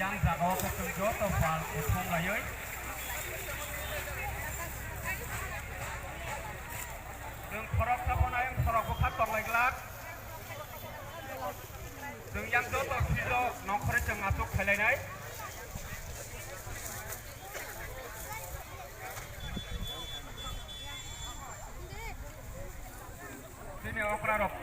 yang jago ketujuh topal epung layoi dengan korok tapon ayam korok bukat tong laglat dengan yang jodoh kilo nongkre jeng masuk kelainan sini okrarok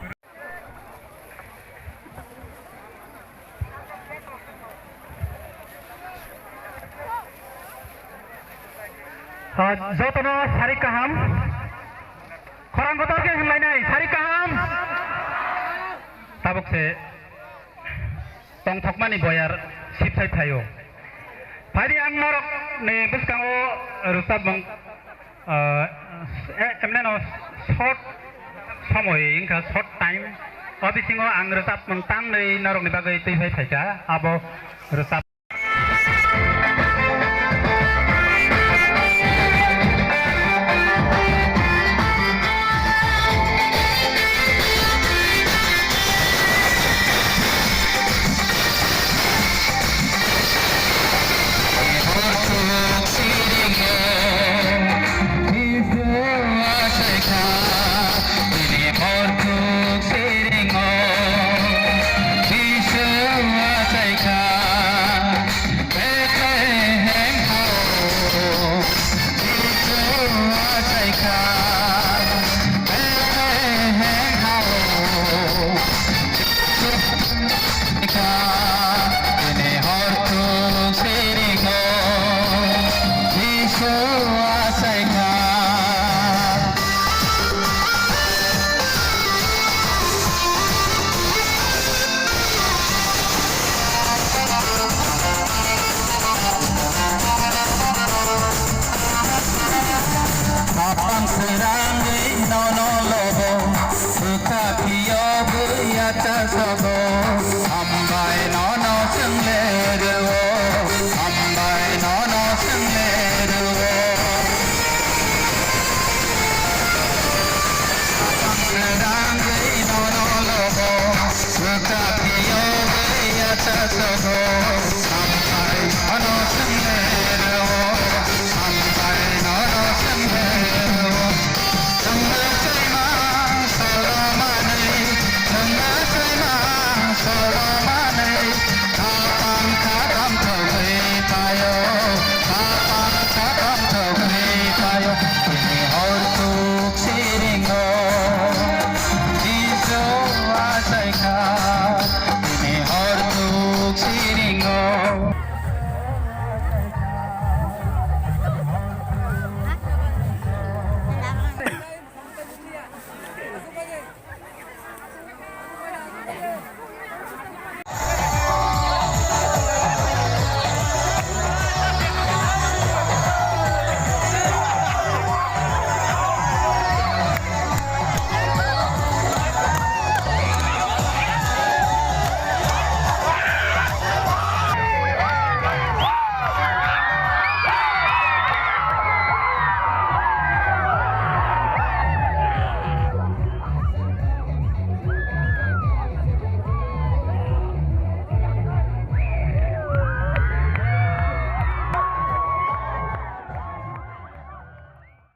jotono sari kaham khorang gotor ke hilai nai sari kaham tabuk se tong thokmani boyar sipsai thayo phari ang norok ne buskango rusab mong emne no short samoy ingka short time obisingo ang rusab mong tang nei norok ni bagai tei phai thaika abo rusab será